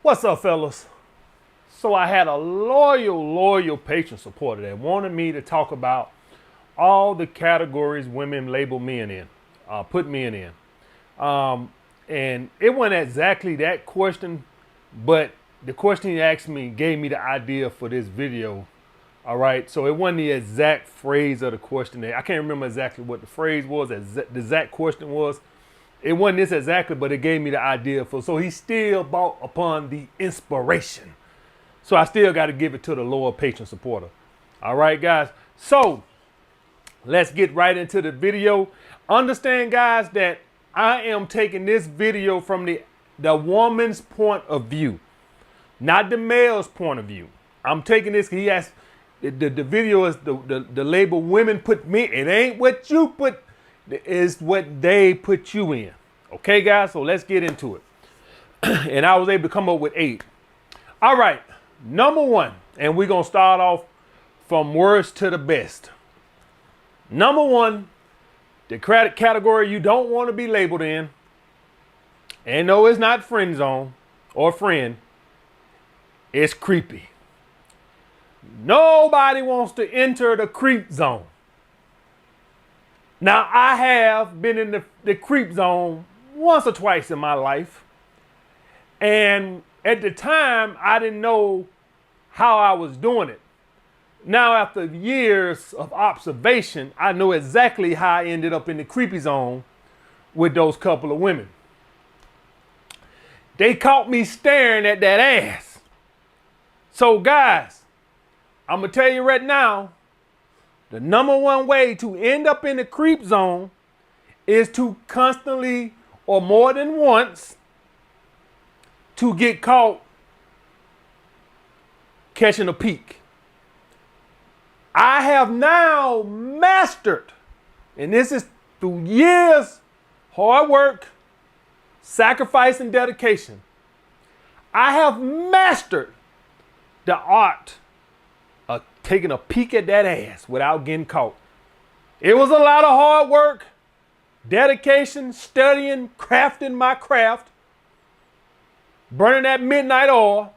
What's up, fellas? So I had a loyal patron supporter that wanted me to talk about all the categories women label men in, put men in. And it wasn't exactly that question, but the question he asked me gave me the idea for this video. All right, so it wasn't the exact phrase of the question. I can't remember exactly what the phrase was, the exact question was. It wasn't this exactly, but it gave me the idea for. So he still bought upon the inspiration. So I still got to give it to the lower patron supporter. All right, guys. So let's get right into the video. Understand, guys, that I am taking this video from the woman's point of view, not the male's point of view. I'm taking this. He asked the video is the label women put me. It ain't what you put. Is what they put you in. Okay, guys, so let's get into it. And I was able to come up with 8. All right, number 1, and we're going to start off from worst to the best. Number 1, the category you don't want to be labeled in, and no, it's not friend zone or friend, it's creepy. Nobody wants to enter the creep zone. Now, I have been in the creep zone once or twice in my life. And at the time, I didn't know how I was doing it. Now, after years of observation, I know exactly how I ended up in the creepy zone with those couple of women. They caught me staring at that ass. So, guys, I'm going to tell you right now, the number 1 way to end up in the creep zone is to constantly or more than once to get caught catching a peek. I have now mastered, and this is through years, hard work, sacrifice, and dedication. I have mastered the art of taking a peek at that ass without getting caught. It was a lot of hard work, dedication, studying, crafting my craft, burning that midnight oil,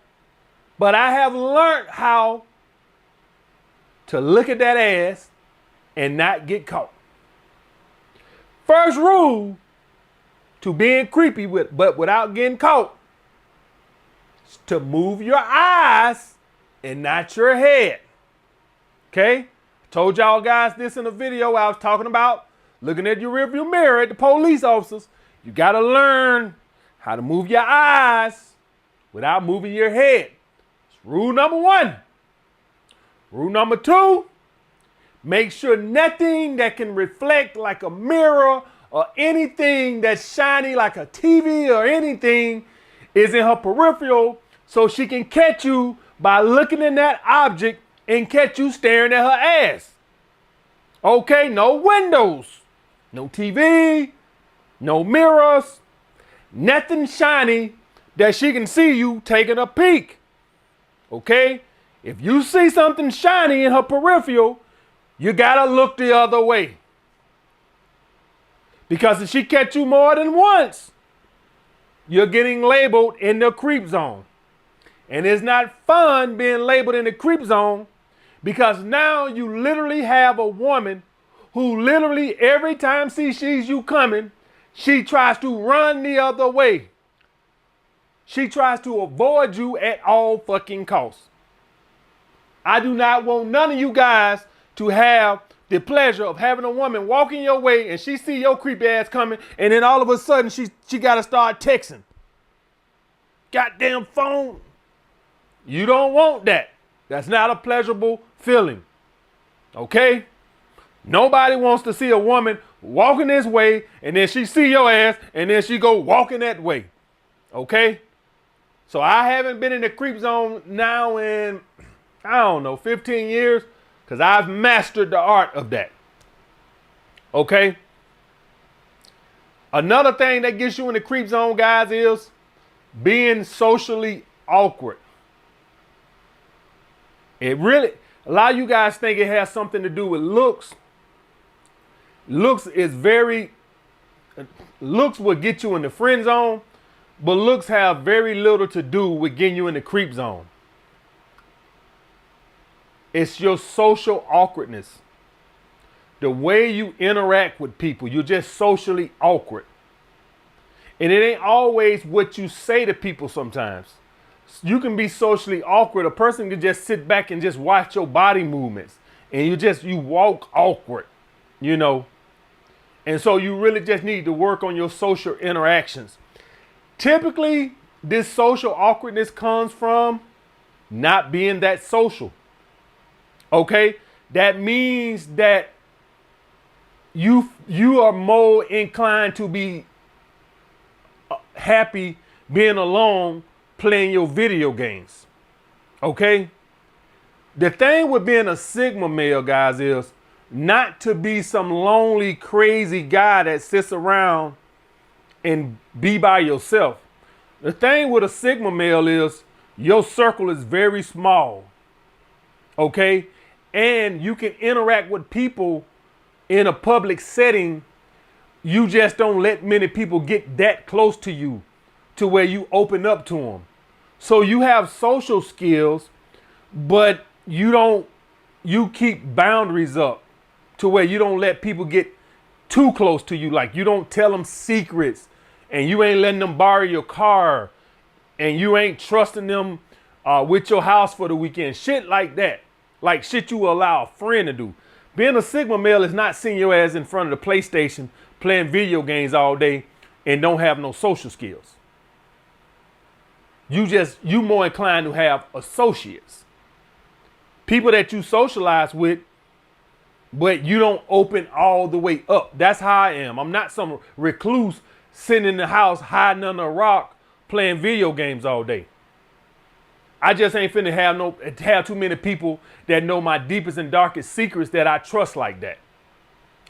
but I have learned how to look at that ass and not get caught. First rule to being creepy but without getting caught is to move your eyes and not your head. Okay? I told y'all guys this in a video I was talking about looking at your rearview mirror at the police officers. You got to learn how to move your eyes without moving your head. It's rule number 1. Rule number 2, make sure nothing that can reflect like a mirror or anything that's shiny like a TV or anything is in her peripheral so she can catch you by looking in that object and catch you staring at her ass. Okay, no windows, no TV, no mirrors, nothing shiny that she can see you taking a peek. Okay? If you see something shiny in her peripheral, you gotta look the other way. Because if she catch you more than once, you're getting labeled in the creep zone. And it's not fun being labeled in the creep zone because now you literally have a woman who literally every time she sees you coming, she tries to run the other way. She tries to avoid you at all fucking costs. I do not want none of you guys to have the pleasure of having a woman walking your way and she see your creepy ass coming and then all of a sudden she got to start texting. Goddamn phone. You don't want that. That's not a pleasurable feeling. Okay? Nobody wants to see a woman walking this way and then she see your ass and then she go walking that way. Okay? So I haven't been in the creep zone now in, I don't know, 15 years because I've mastered the art of that. Okay? Another thing that gets you in the creep zone, guys, is being socially awkward. It really, a lot of you guys think it has something to do with looks. Looks is very looks will get you in the friend zone, but looks have very little to do with getting you in the creep zone. It's your social awkwardness. The way you interact with people, you're just socially awkward. And it ain't always what you say to people sometimes. You can be socially awkward. A person can just sit back and just watch your body movements. And you walk awkward, you know. And so you really just need to work on your social interactions. Typically, this social awkwardness comes from not being that social. Okay? That means that you are more inclined to be happy being alone playing your video games. Okay? The thing with being a Sigma male, guys, is not to be some lonely, crazy guy that sits around and be by yourself. The thing with a Sigma male is your circle is very small. Okay? And you can interact with people in a public setting. You just don't let many people get that close to you to where you open up to them. So you have social skills, but you keep boundaries up to where you don't let people get too close to you. Like you don't tell them secrets, and you ain't letting them borrow your car, and you ain't trusting them with your house for the weekend. Shit like that. Like shit you will allow a friend to do. Being a Sigma male is not seeing your ass in front of the PlayStation playing video games all day and don't have no social skills. You more inclined to have associates. People that you socialize with, but you don't open all the way up. That's how I am. I'm not some recluse sitting in the house hiding under a rock playing video games all day. I just ain't finna have too many people that know my deepest and darkest secrets that I trust like that.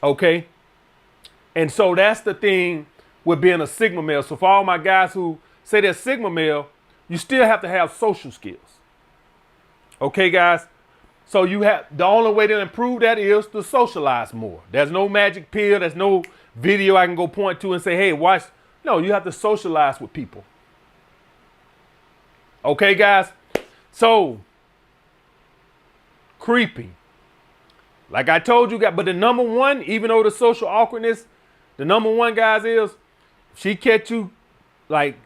Okay? And so that's the thing with being a Sigma male. So for all my guys who say they're Sigma male, you still have to have social skills. Okay, guys? So the only way to improve that is to socialize more. There's no magic pill. There's no video I can go point to and say, hey, watch. No, you have to socialize with people. Okay, guys? So, creepy. Like I told you guys, but the number one, even though the social awkwardness, the number one, guys, is she catch you like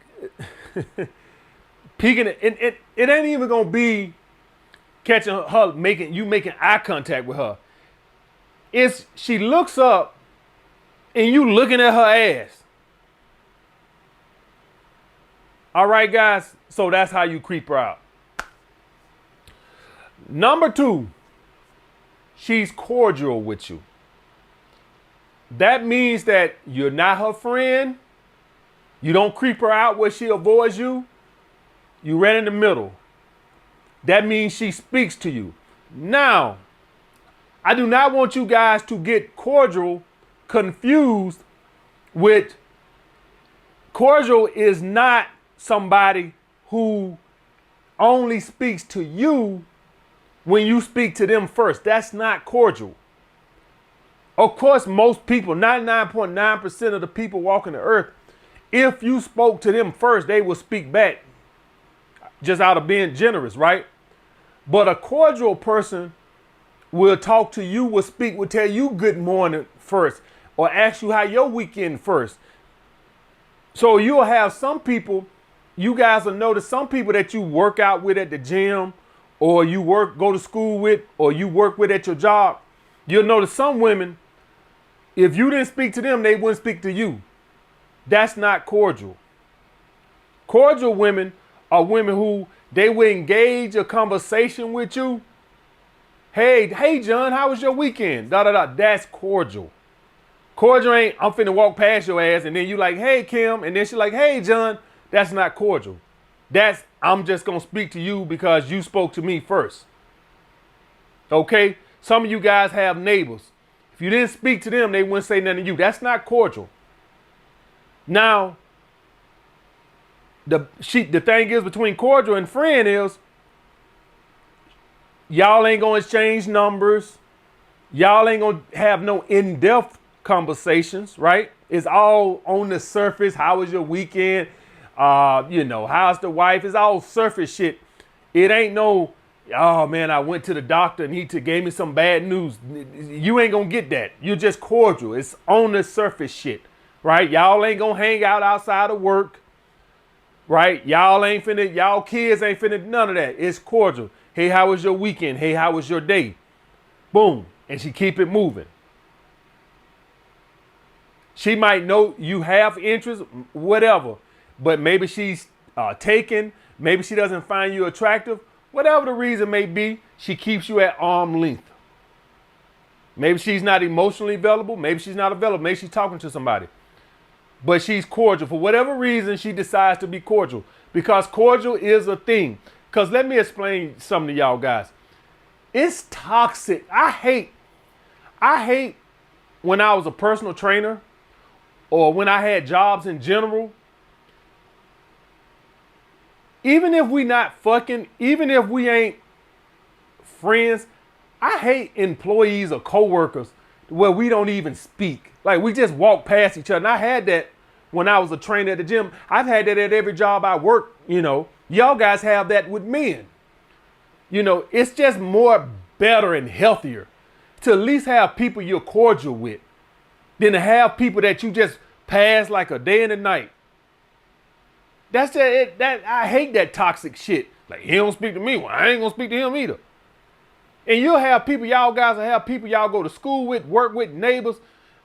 peeking. It ain't even gonna be catching her making eye contact with her. It's she looks up and you looking at her ass. All right, guys. So that's how you creep her out. Number two, she's cordial with you. That means that you're not her friend. You don't creep her out where she avoids you. You ran in the middle. That means she speaks to you. Now, I do not want you guys to get cordial confused with cordial is not somebody who only speaks to you when you speak to them first. That's not cordial. Of course, most people, 99.9% of the people walking the earth, if you spoke to them first, they will speak back just out of being generous, right? But a cordial person will talk to you, will tell you good morning first, or ask you how your weekend first. So you'll have some people, you guys will notice some people that you work out with at the gym, or you go to school with, or you work with at your job. You'll notice some women, if you didn't speak to them, they wouldn't speak to you. That's not cordial. Cordial women are women who they will engage a conversation with you. Hey, John, how was your weekend? That's cordial. Cordial ain't, I'm finna walk past your ass, and then you like, hey, Kim, and then she's like, hey, John. That's not cordial. That's, I'm just gonna speak to you because you spoke to me first. Okay? Some of you guys have neighbors. If you didn't speak to them, they wouldn't say nothing to you. That's not cordial. Now, the thing is between cordial and friend is y'all ain't gonna exchange numbers. Y'all ain't gonna have no in-depth conversations, right? It's all on the surface. How was your weekend? How's the wife? It's all surface shit. It ain't no, oh man, I went to the doctor and he gave me some bad news. You ain't gonna get that. You're just cordial. It's on the surface shit, right? Y'all ain't gonna hang out outside of work, right? Y'all kids ain't finna, none of that. It's cordial. Hey, how was your weekend? Hey, how was your day? Boom. And she keep it moving. She might know you have interest, whatever, but maybe she's taken. Maybe she doesn't find you attractive. Whatever the reason may be, she keeps you at arm's length. Maybe she's not emotionally available. Maybe she's not available. Maybe she's talking to somebody. But she's cordial. For whatever reason, she decides to be cordial. Because cordial is a thing. Because let me explain something to y'all guys. It's toxic. I hate when I was a personal trainer or when I had jobs in general. Even if we not fucking, even if we ain't friends, I hate employees or coworkers where we don't even speak. Like we just walk past each other. And I had that when I was a trainer at the gym. I've had that at every job I work, Y'all guys have that with men. It's just more better and healthier to at least have people you're cordial with than to have people that you just pass like a day and a night. That's it. I hate that toxic shit. Like he don't speak to me, well, I ain't gonna speak to him either. And you'll have people, y'all guys will have people y'all go to school with, work with, neighbors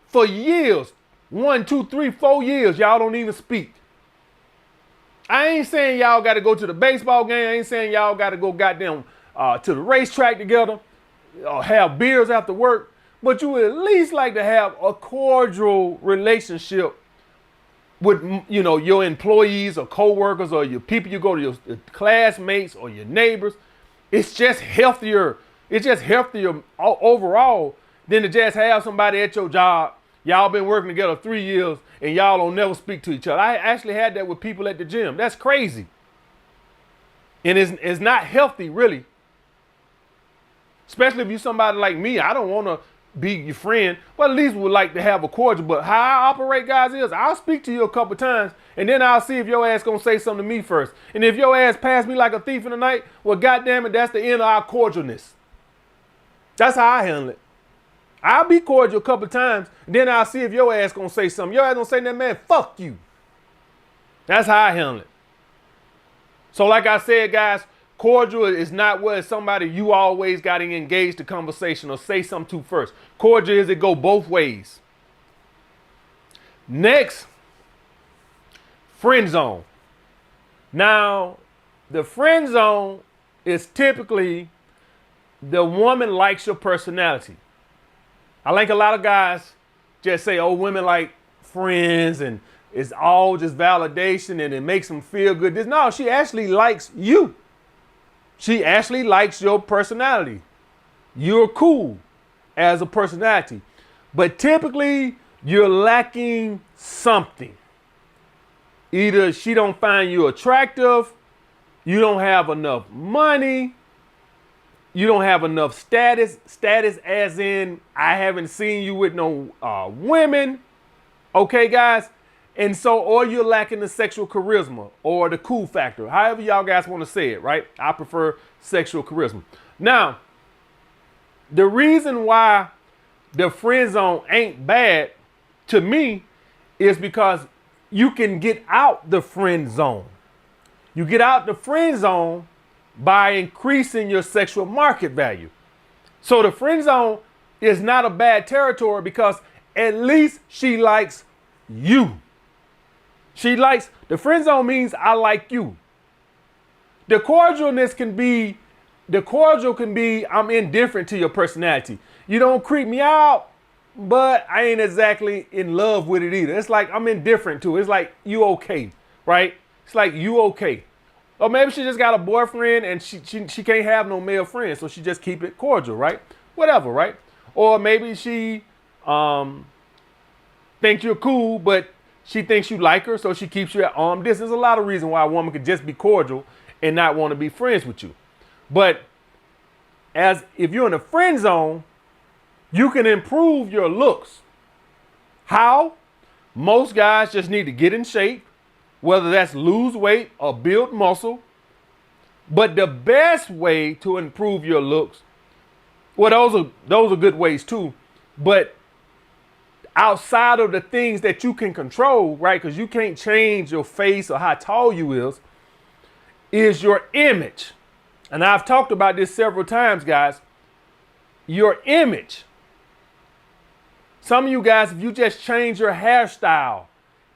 for years. 1, 2, 3, 4 years, y'all don't even speak. I ain't saying y'all got to go to the baseball game. I ain't saying y'all got to go goddamn to the racetrack together or have beers after work. But you would at least like to have a cordial relationship with, your employees or coworkers or your people you go to, your classmates or your neighbors. It's just healthier. It's just healthier overall than to just have somebody at your job. Y'all been working together 3 years and y'all don't never speak to each other. I actually had that with people at the gym. That's crazy. And it's not healthy, really. Especially if you're somebody like me. I don't want to be your friend, but at least would like to have a cordial. But how I operate, guys, is I'll speak to you a couple times and then I'll see if your ass gonna say something to me first. And if your ass pass me like a thief in the night, well, goddamn it, that's the end of our cordialness. That's how I handle it. I'll be cordial a couple times, then I'll see if your ass gonna say something. Your ass gonna say that, man, fuck you. That's how I handle it. So like I said, guys, cordial is not where somebody you always got to engage the conversation or say something to first. Cordial is it go both ways. Next, friend zone. Now, the friend zone is typically the woman likes your personality. I like a lot of guys just say, oh, women like friends and it's all just validation and it makes them feel good. No, she actually likes you. She actually likes your personality. You're cool as a personality. But typically, you're lacking something. Either she don't find you attractive, you don't have enough money, you don't have enough status as in I haven't seen you with no women. Okay, guys? And so, or you're lacking the sexual charisma or the cool factor. However y'all guys want to say it, right? I prefer sexual charisma. Now, the reason why the friend zone ain't bad to me is because you can get out the friend zone. You get out the friend zone by increasing your sexual market value. So the friend zone is not a bad territory because at least she likes you. The friend zone means I like you. The cordial can be I'm indifferent to your personality. You don't creep me out, but I ain't exactly in love with it either. It's like I'm indifferent to it. It's like you okay, right? It's like you okay. Or maybe she just got a boyfriend and she can't have no male friends, so she just keep it cordial, right? Whatever, right? Or maybe she thinks you're cool, but she thinks you like her, so she keeps you at arm's distance. There's a lot of reasons why a woman could just be cordial and not want to be friends with you. But if you're in a friend zone, you can improve your looks. How? Most guys just need to get in shape, whether that's lose weight or build muscle. But the best way to improve your looks, well, those are good ways too. But outside of the things that you can control, right? Because you can't change your face or how tall you is your image. And I've talked about this several times, guys. Your image. Some of you guys, if you just change your hairstyle,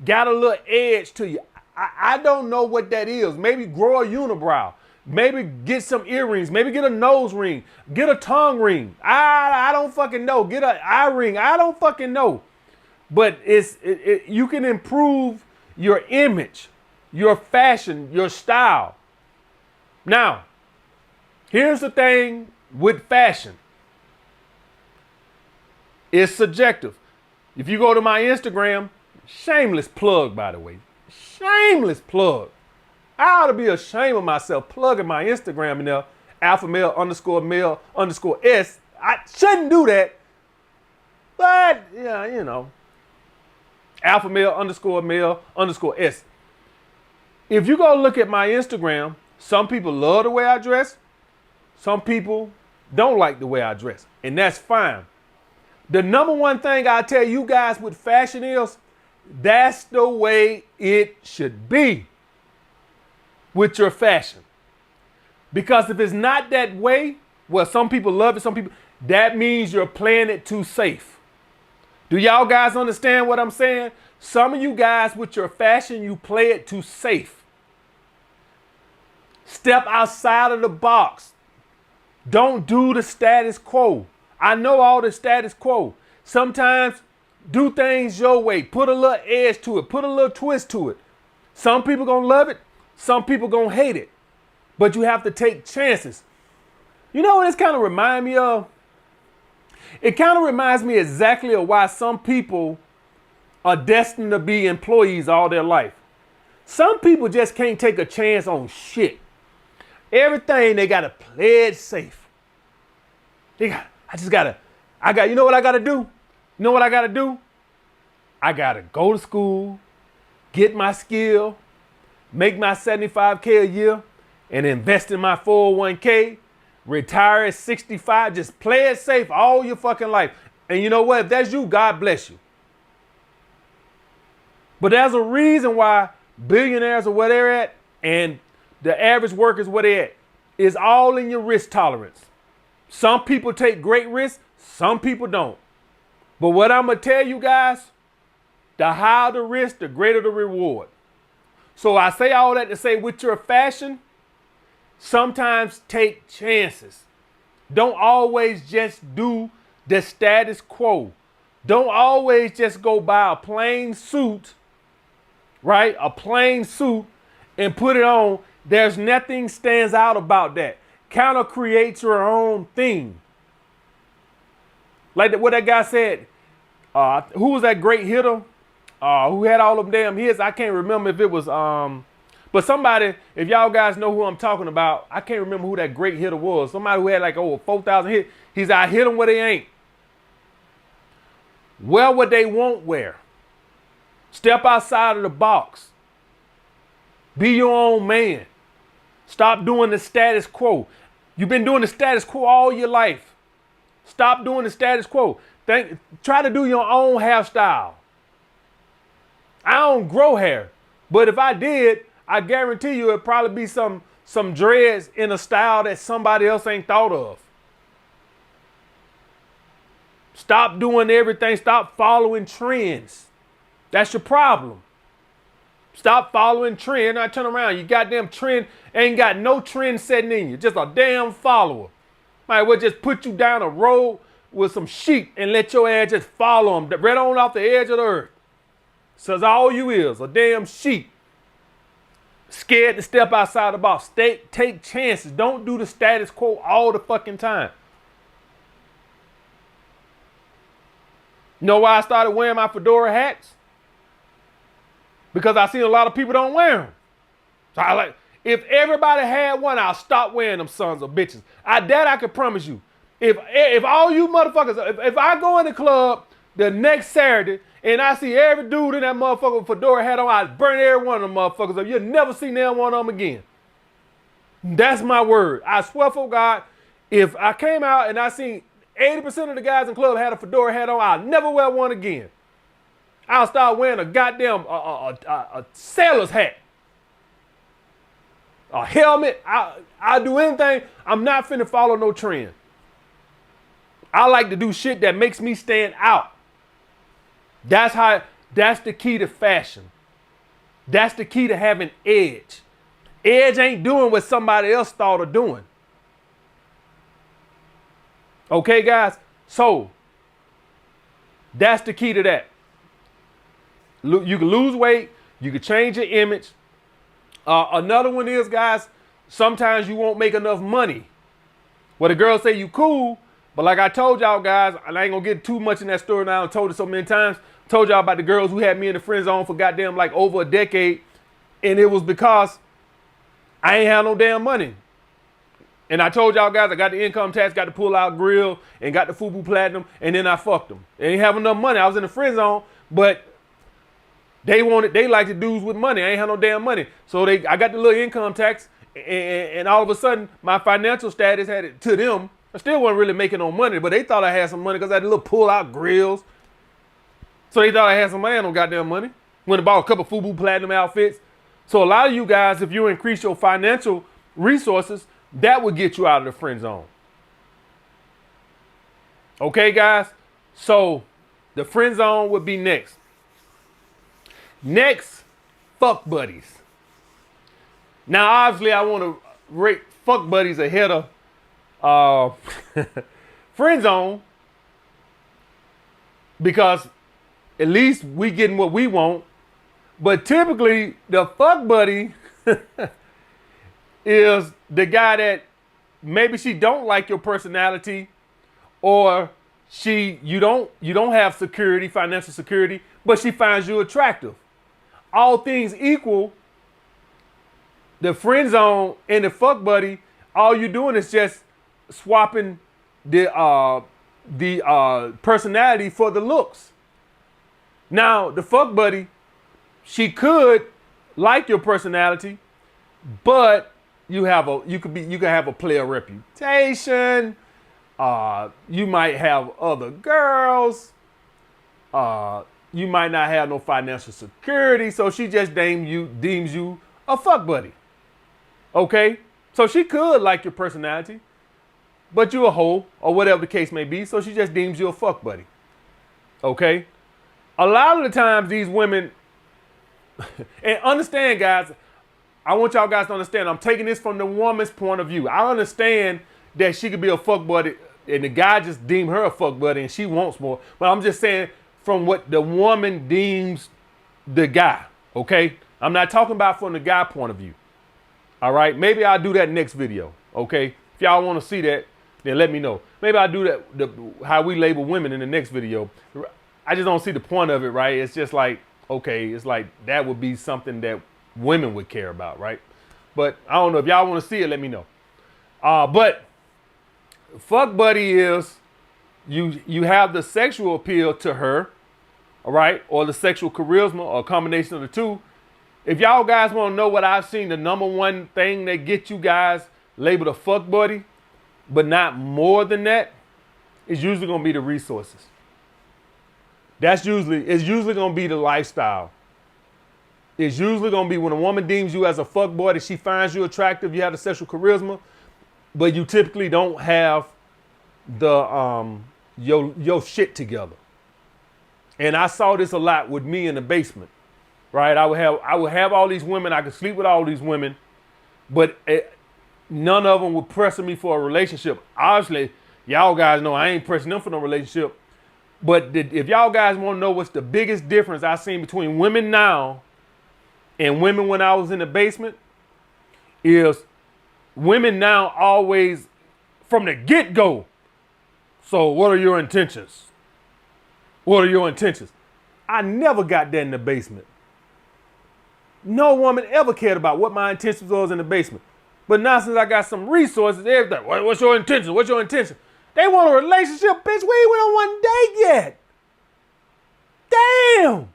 got a little edge to you. I don't know what that is. Maybe grow a unibrow. Maybe get some earrings. Maybe get a nose ring. Get a tongue ring. I don't fucking know. Get an eye ring. I don't fucking know. But you can improve your image, your fashion, your style. Now, here's the thing with fashion. It's subjective. If you go to my Instagram, shameless plug, by the way. Shameless plug. I ought to be ashamed of myself plugging my Instagram in there, alpha male _ S. I shouldn't do that. But, yeah, you know, alpha male _ S. If you go look at my Instagram, some people love the way I dress. Some people don't like the way I dress. And that's fine. The number one thing I tell you guys with fashion is, that's the way it should be with your fashion. Because if it's not that way, well, some people love it, some people, that means you're playing it too safe. Do y'all guys understand what I'm saying? Some of you guys with your fashion, you play it too safe. Step outside of the box. Don't do the status quo. I know all the status quo. Sometimes do things your way. Put a little edge to it. Put a little twist to it. Some people gonna love it. Some people gonna hate it. But you have to take chances. You know what this kind of reminds me of? It kind of reminds me exactly of why some people are destined to be employees all their life. Some people just can't take a chance on shit. Everything they gotta play it safe. You know what I gotta do? You know what I gotta do? I gotta go to school, get my skill, make my $75K a year, and invest in my 401K, retire at 65, just play it safe all your fucking life. And you know what? If that's you, God bless you. But there's a reason why billionaires are where they're at and the average workers where they're at. It's all in your risk tolerance. Some people take great risks, some people don't. But what I'm going to tell you guys, the higher the risk, the greater the reward. So I say all that to say with your fashion, sometimes take chances. Don't always just do the status quo. Don't always just go buy a plain suit, right? A plain suit and put it on. There's nothing stands out about that. Kind of create your own thing. Like what that guy said. Who was that great hitter? Who had all them damn hits? I can't remember if it was, but somebody, if y'all guys know who I'm talking about, I can't remember who that great hitter was. Somebody who had like over 4,000 hits. He's out hit them where they ain't. Wear what they won't wear. Step outside of the box. Be your own man. Stop doing the status quo. You've been doing the status quo all your life. Stop doing the status quo. Try to do your own hairstyle. I don't grow hair, but if I did, I guarantee you it'd probably be some dreads in a style that somebody else ain't thought of. Stop doing everything. Stop following trends. That's your problem. Stop following trend. I turn around. You goddamn trend ain't got no trend setting in you. Just a damn follower. Might well just put you down a road with some sheep and let your ass just follow them right on off the edge of the earth. So all you is a damn sheep. Scared to step outside the box. Take chances. Don't do the status quo all the fucking time. You know why I started wearing my fedora hats? Because I seen a lot of people don't wear them. So if everybody had one, I'll stop wearing them sons of bitches. I can promise you. If all you motherfuckers, if I go in the club the next Saturday and I see every dude in that motherfucker with fedora hat on, I burn every one of them motherfuckers up. You'll never see neither one of them again. That's my word. I swear for God, if I came out and I seen 80% of the guys in the club had a fedora hat on, I'll never wear one again. I'll start wearing a goddamn a sailor's hat, a helmet. I'll do anything. I'm not finna follow no trend. I like to do shit that makes me stand out. That's the key to fashion. That's the key to having edge. Edge ain't doing what somebody else thought of doing. Okay, guys? So, that's the key to that. You can lose weight. You can change your image. Another one is, guys, sometimes you won't make enough money. Well, the girls say you cool, but like I told y'all, guys, and I ain't gonna get too much in that story now. I told it so many times. Told y'all about the girls who had me in the friend zone for goddamn like over a decade, and it was because I ain't had no damn money. And I told y'all guys I got the income tax, got the pull-out grill, and got the FUBU Platinum, and then I fucked them. They ain't have enough money. I was in the friend zone, but they like the dudes with money. I ain't had no damn money. So I got the little income tax, and all of a sudden my financial status had it to them. I still wasn't really making no money, but they thought I had some money because I had the little pull-out grills. So they thought I had some money, no goddamn money. Went and bought a couple FUBU Platinum outfits. So a lot of you guys, if you increase your financial resources, that would get you out of the friend zone. Okay, guys? So the friend zone would be next. Next, fuck buddies. Now, obviously, I want to rate fuck buddies ahead of friend zone because at least we getting what we want. But typically, the fuck buddy is the guy that maybe she don't like your personality, or you don't have security, financial security, but she finds you attractive. All things equal, the friend zone and the fuck buddy, all you're doing is just swapping the personality for the looks. Now, the fuck buddy, she could like your personality, but you could have a player reputation. You might have other girls. You might not have no financial security, so she just deems you a fuck buddy. Okay? So she could like your personality, but you a hoe, or whatever the case may be, so she just deems you a fuck buddy. Okay? A lot of the times these women, and understand, guys, I want y'all guys to understand, I'm taking this from the woman's point of view. I understand that she could be a fuck buddy, and the guy just deem her a fuck buddy, and she wants more, but I'm just saying, from what the woman deems the guy, okay? I'm not talking about from the guy point of view, all right? Maybe I'll do that next video, okay? If y'all want to see that, then let me know. Maybe I'll do that, how we label women in the next video. I just don't see the point of it, right? It's just like, okay, it's like that would be something that women would care about, right? But I don't know. If y'all want to see it, let me know. But fuck buddy is, you have the sexual appeal to her, all right, or the sexual charisma, or a combination of the two. If y'all guys want to know what I've seen, the number one thing that gets you guys labeled a fuck buddy, but not more than that, is usually going to be the resources. It's usually going to be the lifestyle. It's usually going to be when a woman deems you as a fuck boy, that she finds you attractive, you have the sexual charisma, but you typically don't have the your shit together. And I saw this a lot with me in the basement, right? I would have all these women. I could sleep with all these women, but none of them were pressing me for a relationship. Obviously, y'all guys know I ain't pressing them for no relationship. But if y'all guys want to know what's the biggest difference I've seen between women now and women when I was in the basement, is women now always, from the get-go, so what are your intentions? What are your intentions? I never got that in the basement. No woman ever cared about what my intentions was in the basement. But now since I got some resources, everything, what's your intention? What's your intention? They want a relationship, bitch. We ain't went on one date yet. Damn.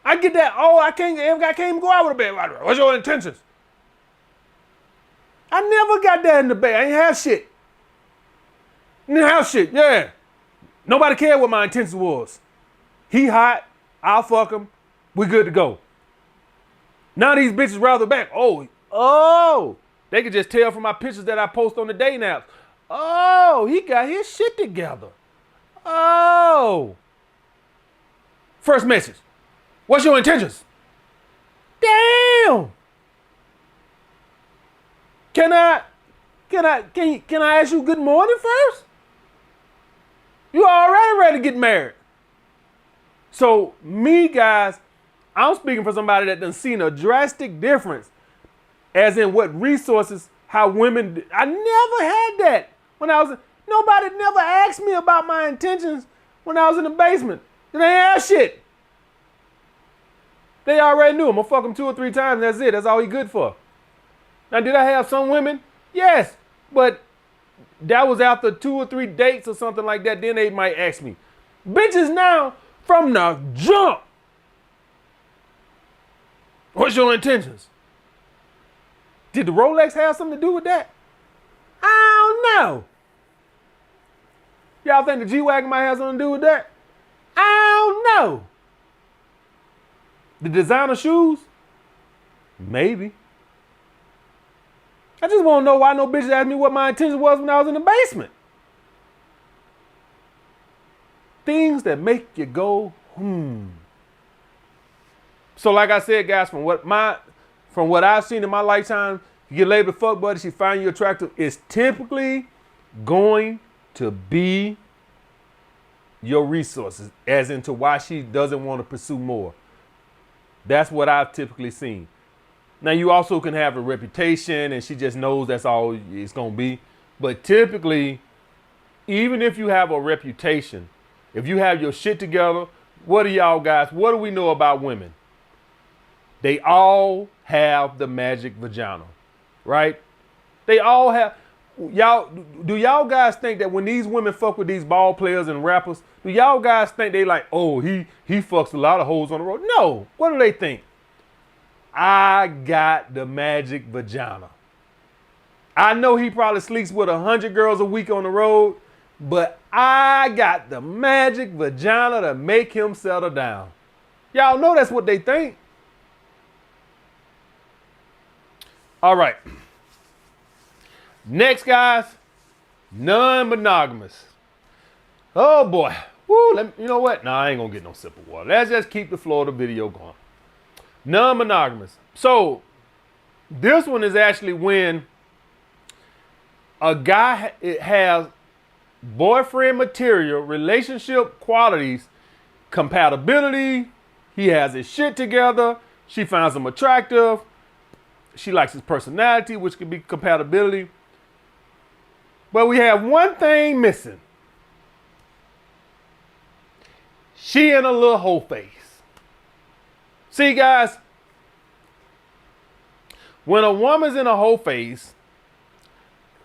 I get that. Oh, I can't even go out with a babe. What's your intentions? I never got that in the bed. I ain't have shit. Didn't have shit. Yeah. Nobody cared what my intentions was. He hot. I'll fuck him. We good to go. Now these bitches rather back. Oh. They could just tell from my pictures that I post on the dating apps. Oh, he got his shit together. Oh. First message. What's your intentions? Damn. Can I ask you good morning first? You already ready to get married. So me, guys, I'm speaking for somebody that done seen a drastic difference as in what resources, how women, I never had that when I was, nobody never asked me about my intentions when I was in the basement. They ain't ask shit. They already knew. I'm gonna fuck them 2 or 3 times and that's it. That's all he good for. Now, did I have some women? Yes, but that was after 2 or 3 dates or something like that. Then they might ask me. Bitches now, from the jump. What's your intentions? Did the Rolex have something to do with that? I don't know. Y'all think the G-Wagon might have something to do with that? I don't know. The designer shoes? Maybe. I just want to know why no bitches asked me what my intention was when I was in the basement. Things that make you go, So like I said, guys, from what I've seen in my lifetime, you get labeled a fuck buddy, she find you attractive, it's typically going to be your resources, as into why she doesn't want to pursue more. That's what I've typically seen. Now, you also can have a reputation and she just knows that's all it's going to be. But typically, even if you have a reputation, if you have your shit together, what do we know about women? They all have the magic vagina, right? They all have. Do y'all guys think that when these women fuck with these ball players and rappers, do y'all guys think they like, oh, he fucks a lot of hoes on the road? No. What do they think? I got the magic vagina. I know he probably sleeps with 100 girls a week on the road, but I got the magic vagina to make him settle down. Y'all know that's what they think. All right. Next, guys, non-monogamous. Oh, boy. Woo, you know what? Nah, I ain't going to get no sip of water. Let's just keep the flow of the video going. Non-monogamous. So, this one is actually when a guy has boyfriend material, relationship qualities, compatibility. He has his shit together. She finds him attractive. She likes his personality, which could be compatibility. But we have one thing missing. She in a little whole face. See, guys, when a woman's in a whole phase,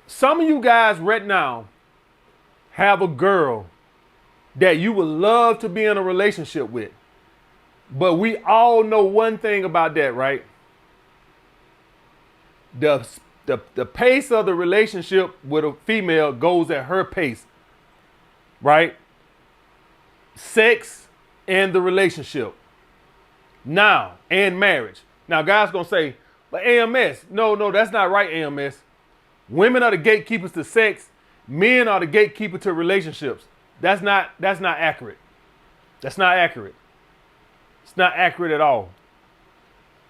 some of you guys right now have a girl that you would love to be in a relationship with. But we all know one thing about that, right? The pace of the relationship with a female goes at her pace, right? Sex and the relationship. Now, and marriage. Now, guys gonna say, but AMS, no, that's not right, AMS. Women are the gatekeepers to sex. Men are the gatekeeper to relationships. That's not accurate. That's not accurate. It's not accurate at all.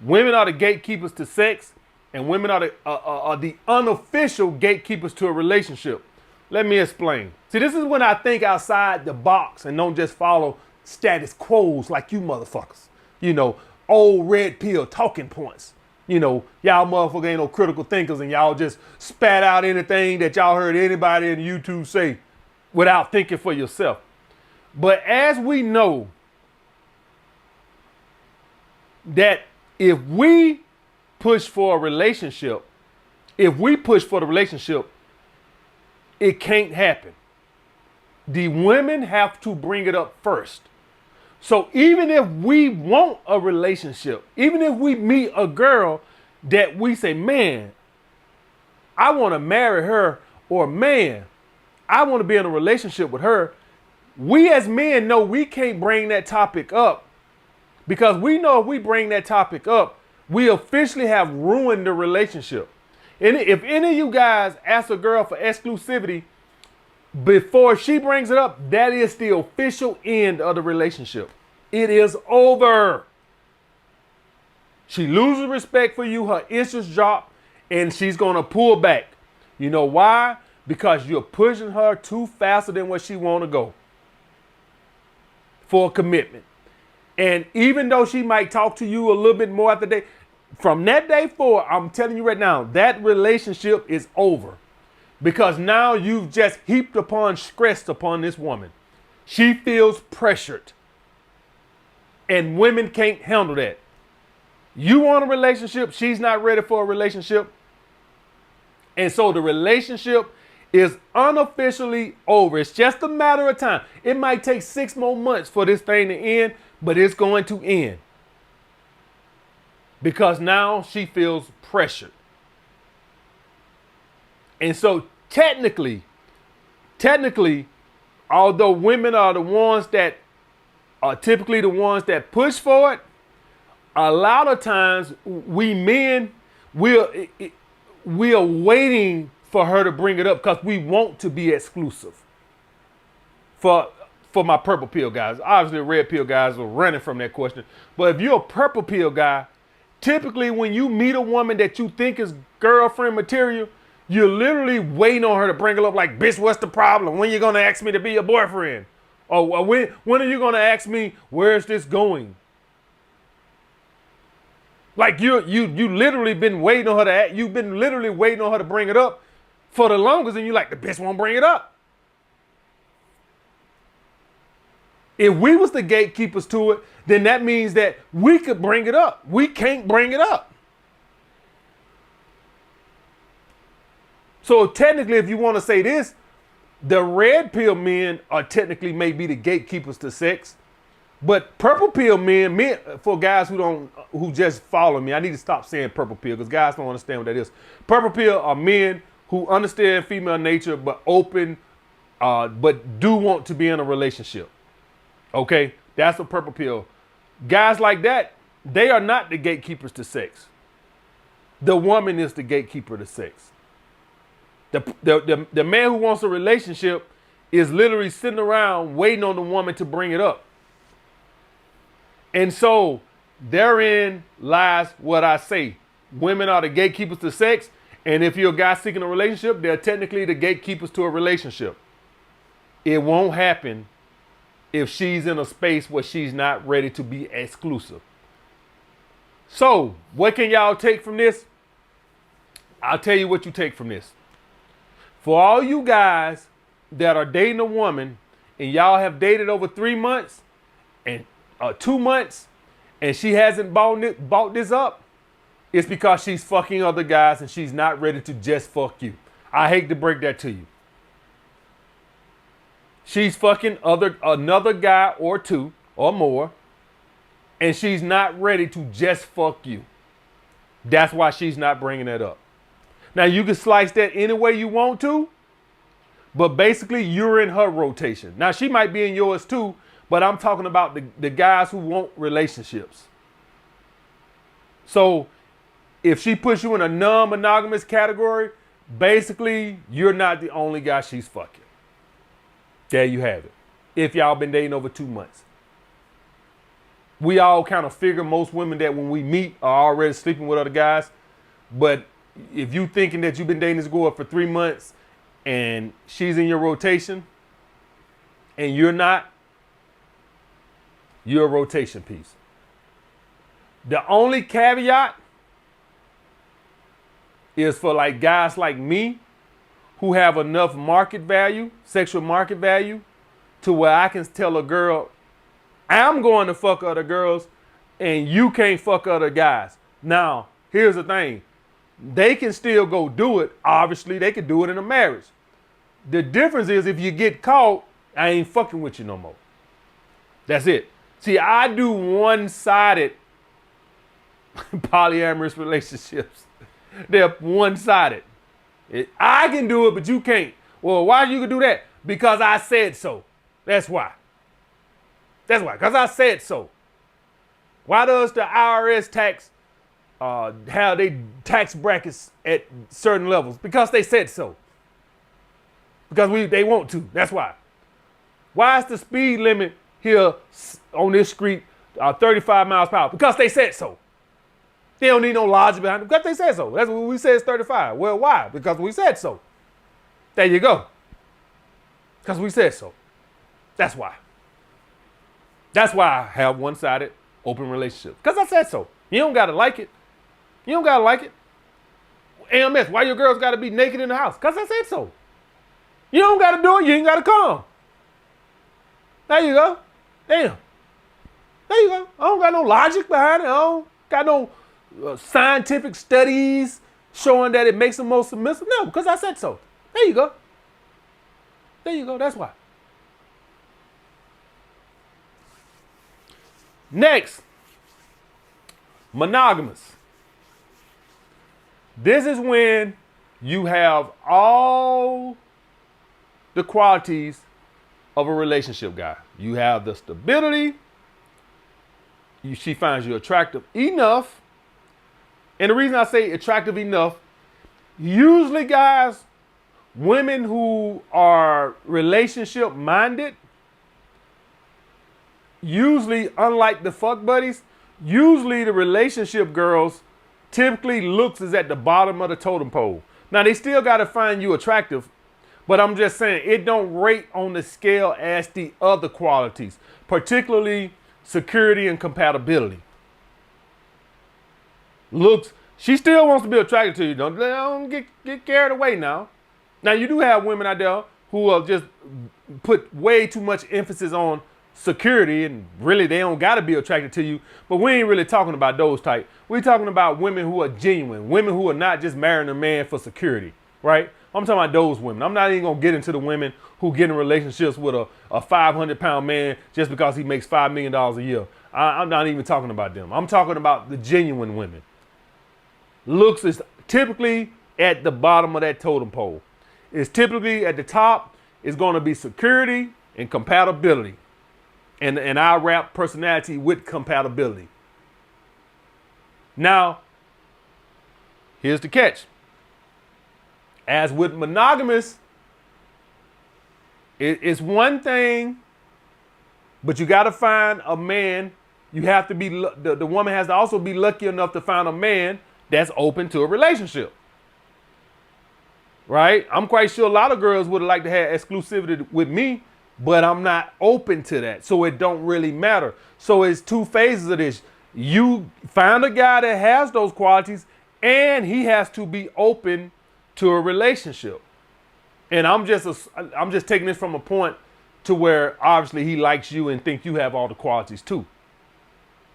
Women are the gatekeepers to sex, and women are the unofficial gatekeepers to a relationship. Let me explain. See, this is when I think outside the box and don't just follow status quos like you motherfuckers. You know, old red pill talking points. You know, y'all motherfuckers ain't no critical thinkers and y'all just spat out anything that y'all heard anybody in YouTube say without thinking for yourself. But as we know that if we push for a relationship, it can't happen. The women have to bring it up first. So even if we want a relationship, even if we meet a girl that we say, man, I want to marry her, or man, I want to be in a relationship with her, we as men know we can't bring that topic up, because we know if we bring that topic up, we officially have ruined the relationship. And if any of you guys ask a girl for exclusivity before she brings it up, that is the official end of the relationship. It is over. She loses respect for you, her interest drop, and she's going to pull back. You know why? Because you're pushing her too faster than what she want to go for a commitment. And even though she might talk to you a little bit more after day, from that day forward, I'm telling you right now, that relationship is over. Because now you've just heaped upon stress upon this woman. She feels pressured. And women can't handle that. You want a relationship, she's not ready for a relationship. And so the relationship is unofficially over. It's just a matter of time. It might take 6 more months for this thing to end, but it's going to end. Because now she feels pressured. And so technically, although women are the ones that are typically the ones that push for it, a lot of times we men, we're waiting for her to bring it up because we want to be exclusive. For my purple pill guys, obviously red pill guys are running from that question. But if you're a purple pill guy, typically when you meet a woman that you think is girlfriend material, you're literally waiting on her to bring it up like, bitch, what's the problem? When you gonna ask me to be your boyfriend? Or when are you gonna ask me, where's this going? Like you literally been waiting on her to you've been literally waiting on her to bring it up for the longest, and you like, the bitch won't bring it up. If we was the gatekeepers to it, then that means that we could bring it up. We can't bring it up. So technically, if you want to say this, the red pill men are technically maybe the gatekeepers to sex. But purple pill men, for guys who just follow me, I need to stop saying purple pill because guys don't understand what that is. Purple pill are men who understand female nature but open, but do want to be in a relationship. Okay, that's a purple pill. Guys like that, they are not the gatekeepers to sex. The woman is the gatekeeper to sex. The man who wants a relationship is literally sitting around waiting on the woman to bring it up. And so therein lies what I say. Women are the gatekeepers to sex. And if you're a guy seeking a relationship, they're technically the gatekeepers to a relationship. It won't happen if she's in a space where she's not ready to be exclusive. So what can y'all take from this? I'll tell you what you take from this. For all you guys that are dating a woman and y'all have dated over 3 months and 2 months and she hasn't bought this up, it's because she's fucking other guys and she's not ready to just fuck you. I hate to break that to you. She's fucking another guy or two or more, and she's not ready to just fuck you. That's why she's not bringing that up. Now, you can slice that any way you want to, but basically you're in her rotation. Now, she might be in yours too, but I'm talking about the guys who want relationships. So if she puts you in a non-monogamous category, basically you're not the only guy she's fucking. There you have it. If y'all been dating over 2 months. We all kind of figure most women that when we meet are already sleeping with other guys. But if you thinking that you've been dating this girl for 3 months and she's in your rotation and you're not, you're a rotation piece. The only caveat is for like guys like me who have enough market value, sexual market value, to where I can tell a girl, I'm going to fuck other girls and you can't fuck other guys. Now, here's the thing. They can still go do it. Obviously, they can do it in a marriage. The difference is if you get caught, I ain't fucking with you no more. That's it. See, I do one-sided polyamorous relationships. They're one-sided. I can do it, but you can't. Well, why you can do that? Because I said so. That's why. That's why. Because I said so. Why does the IRS tax have they tax brackets at certain levels? Because they said so. Because they want to. That's why. Why is the speed limit here on this street 35 miles per hour? Because they said so. They don't need no logic behind it. Because they said so. That's what we said is 35. Well, why? Because we said so. There you go. Because we said so. That's why. That's why I have one-sided open relationship. Because I said so. You don't got to like it. You don't got to like it. AMS, why your girls got to be naked in the house? Because I said so. You don't got to do it. You ain't got to come. There you go. Damn. There you go. I don't got no logic behind it. I don't got no scientific studies showing that it makes them more submissive. No, because I said so. There you go. There you go. That's why. Next, monogamous. This is when you have all the qualities of a relationship guy. You have the stability. She finds you attractive enough. And the reason I say attractive enough, usually guys, women who are relationship minded, usually unlike the fuck buddies, usually the relationship girls typically looks is at the bottom of the totem pole. Now they still got to find you attractive, but I'm just saying it don't rate on the scale as the other qualities, particularly security and compatibility. Looks, she still wants to be attracted to you. Don't get carried away now. Now you do have women out there who will just put way too much emphasis on security and really they don't got to be attracted to you, but we ain't really talking about those type. We're talking about women who are genuine, women who are not just marrying a man for security, right? I'm talking about those women. I'm not even gonna get into the women who get in relationships with a 500-pound man just because he makes $5 million a year. I'm not even talking about them. I'm talking about the genuine women. Looks is typically at the bottom of that totem pole. It's typically at the top is going to be security and compatibility. And I wrap personality with compatibility. Now, here's the catch. As with monogamous, it's one thing, but you got to find a man. You have to be, the woman has to also be lucky enough to find a man that's open to a relationship. Right? I'm quite sure a lot of girls would like to have exclusivity with me, but I'm not open to that. So it don't really matter. So it's two phases of this. You find a guy that has those qualities and he has to be open to a relationship. And I'm just taking this from a point to where obviously he likes you and think you have all the qualities too.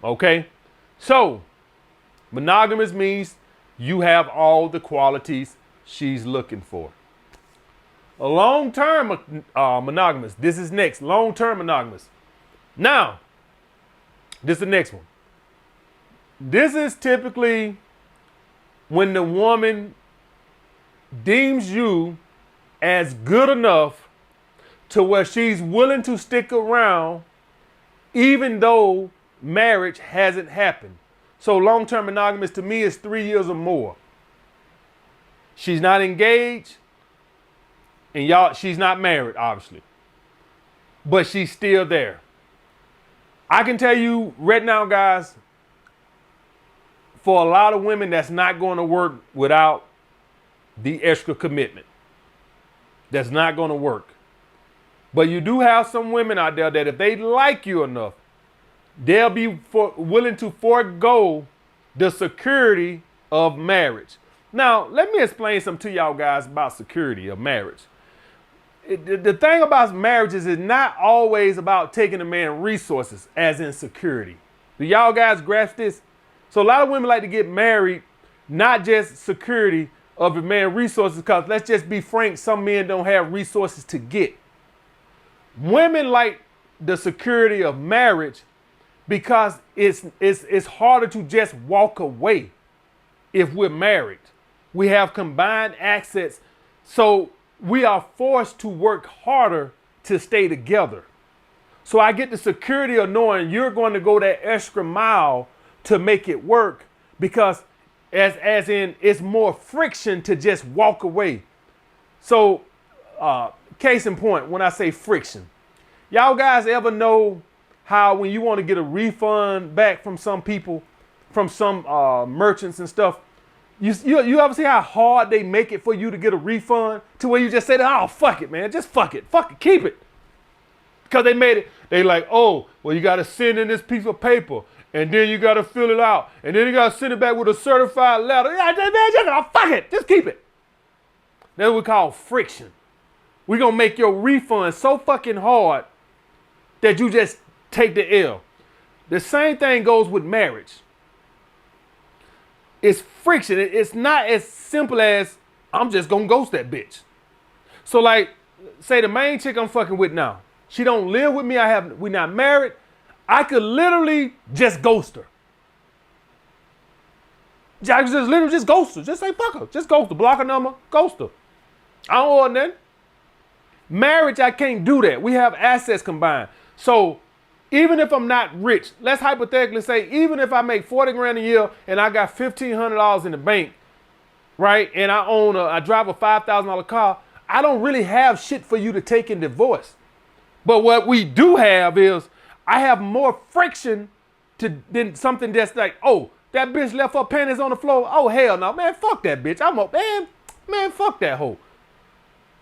Okay? So monogamous means you have all the qualities she's looking for. A long-term monogamous. This is next. Long-term monogamous. Now, this is the next one. This is typically when the woman deems you as good enough to where she's willing to stick around even though marriage hasn't happened. So long-term monogamous to me is 3 years or more. She's not engaged. And she's not married, obviously. But she's still there. I can tell you right now, guys, for a lot of women, that's not going to work without the extra commitment. That's not going to work. But you do have some women out there that if they like you enough, they'll be willing to forego the security of marriage. Now, let me explain something to y'all guys about security of marriage. The thing about marriage is it's not always about taking a man resources, as in security. Do y'all guys grasp this? So a lot of women like to get married, not just security of a man resources, because let's just be frank, some men don't have resources to get. Women like the security of marriage because it's harder to just walk away if we're married. We have combined assets, so we are forced to work harder to stay together. So I get the security of knowing you're going to go that extra mile to make it work, because as in it's more friction to just walk away. So case in point, when I say friction, y'all guys ever know how when you want to get a refund back from some people, from some merchants and stuff, you ever see how hard they make it for you to get a refund, to where you just say, oh, fuck it, man, just fuck it, keep it. Because they made it, they like, oh, well, you got to send in this piece of paper, and then you got to fill it out, and then you got to send it back with a certified letter. Yeah, man, fuck it, just keep it. That's what we call friction. We're going to make your refund so fucking hard that you just take the L. The same thing goes with marriage. It's friction. It's not as simple as I'm just going to ghost that bitch. So like, say the main chick I'm fucking with now, she don't live with me. We're not married. I could literally just ghost her. I could just literally just ghost her. Just say fuck her. Just ghost her. Block her number. Ghost her. I don't want nothing. Marriage, I can't do that. We have assets combined. So even if I'm not rich, let's hypothetically say, even if I make 40 grand a year and I got $1,500 in the bank, right? And I drive a $5,000 car, I don't really have shit for you to take in divorce. But what we do have is I have more friction than something that's like, oh, that bitch left her panties on the floor. Oh, hell no, man, fuck that bitch. Man, fuck that hoe.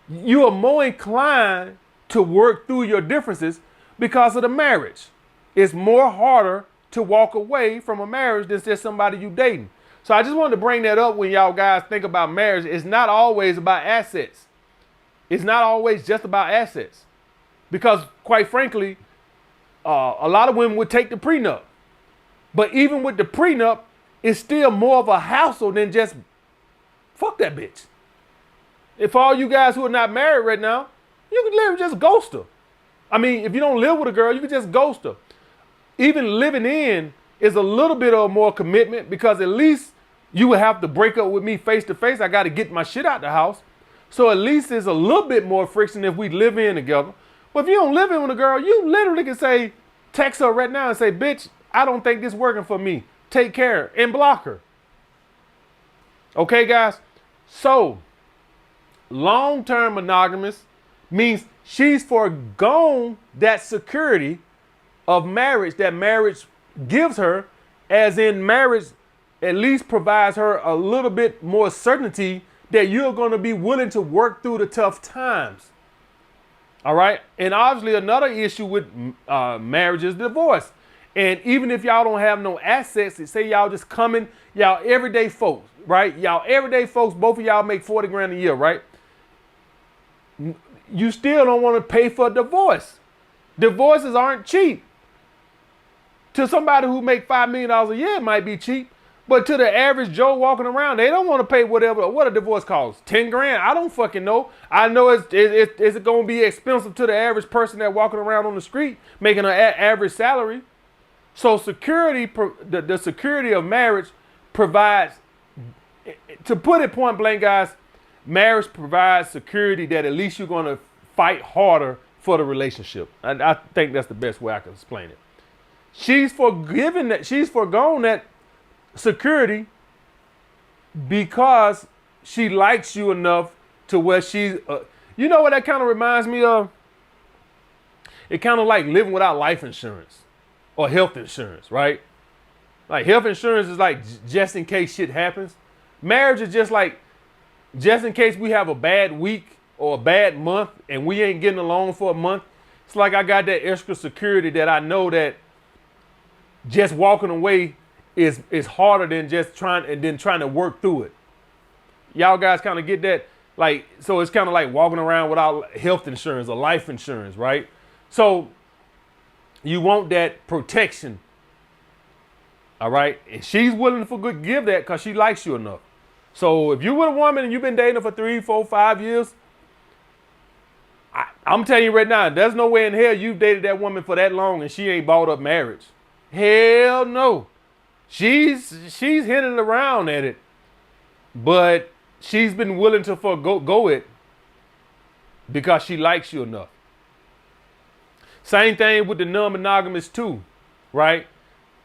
You are more inclined to work through your differences because of the marriage. It's more harder to walk away from a marriage than just somebody you dating. So I just wanted to bring that up when y'all guys think about marriage. It's not always about assets. It's not always just about assets. Because quite frankly, a lot of women would take the prenup. But even with the prenup, it's still more of a hassle than just fuck that bitch. If all you guys who are not married right now, you can literally just ghost her. I mean, if you don't live with a girl, you can just ghost her. Even living in is a little bit of more commitment, because at least you would have to break up with me face to face. I got to get my shit out the house. So at least there's a little bit more friction if we live in together. But if you don't live in with a girl, you literally can say, text her right now and say, bitch, I don't think this working for me. Take care, and block her. Okay, guys? So long-term monogamous means she's foregone that security of marriage that marriage gives her, as in marriage at least provides her a little bit more certainty that you're going to be willing to work through the tough times. All right. And obviously another issue with marriage is divorce. And even if y'all don't have no assets, say y'all just coming, y'all everyday folks, right? Y'all everyday folks, both of y'all make 40 grand a year, right? You still don't want to pay for a divorce. Divorces aren't cheap. To somebody who make $5 million a year, it might be cheap. But to the average Joe walking around, they don't want to pay what a divorce costs. 10 grand, I don't fucking know. I know it's going to be expensive to the average person that walking around on the street making an average salary. So security, the security of marriage provides, to put it point blank, guys, marriage provides security that at least you're going to fight harder for the relationship. And I think that's the best way I can explain it. She's foregone that security because she likes you enough to where she's, you know what that kind of reminds me of? It kind of like living without life insurance or health insurance, right? Like health insurance is like just in case shit happens. Marriage is just like, just in case we have a bad week or a bad month and we ain't getting along for a month. It's like I got that extra security that I know that just walking away is harder than just trying to work through it. Y'all guys kind of get that? Like, so it's kind of like walking around without health insurance or life insurance, right? So you want that protection. All right. And she's willing to give that because she likes you enough. So if you're with a woman and you've been dating her for 3, 4, 5 years, I'm telling you right now, there's no way in hell you've dated that woman for that long and she ain't bought up marriage. Hell no. She's hinting around at it, but she's been willing to forgo it because she likes you enough. Same thing with the non-monogamous too, right?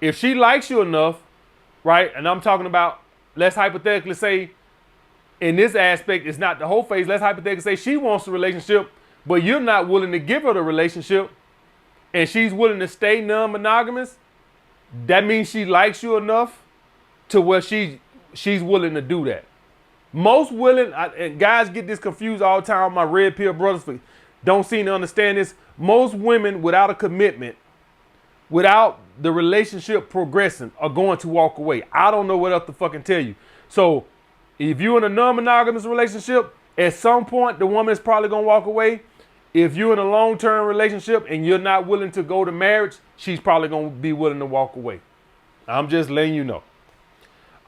If she likes you enough, right, and I'm talking about, let's hypothetically say, in this aspect, it's not the whole phase. Let's hypothetically say she wants a relationship, but you're not willing to give her the relationship, and she's willing to stay non-monogamous. That means she likes you enough to where she's willing to do that. Most willing, and guys get this confused all the time. My red pill brothers don't seem to understand this. Most women without a commitment, without the relationship progressing, are going to walk away. I don't know what else to fucking tell you. So if you're in a non-monogamous relationship, at some point the woman is probably going to walk away. If you're in a long-term relationship and you're not willing to go to marriage, she's probably going to be willing to walk away. I'm just letting you know.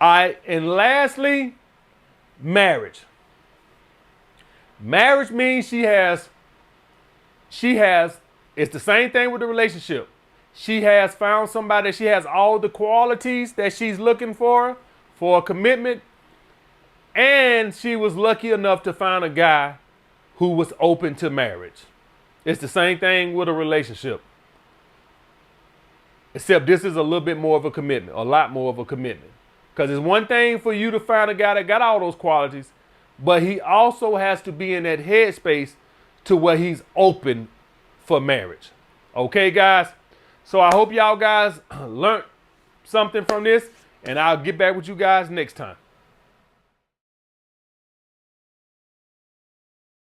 All right, and lastly, marriage. Marriage means she has, it's the same thing with the relationship. She has found somebody that she has all the qualities that she's looking for a commitment. And she was lucky enough to find a guy who was open to marriage. It's the same thing with a relationship. Except this is a little bit more of a commitment, a lot more of a commitment. Because it's one thing for you to find a guy that got all those qualities, but he also has to be in that headspace to where he's open for marriage. Okay, guys? So I hope y'all guys learned something from this, and I'll get back with you guys next time.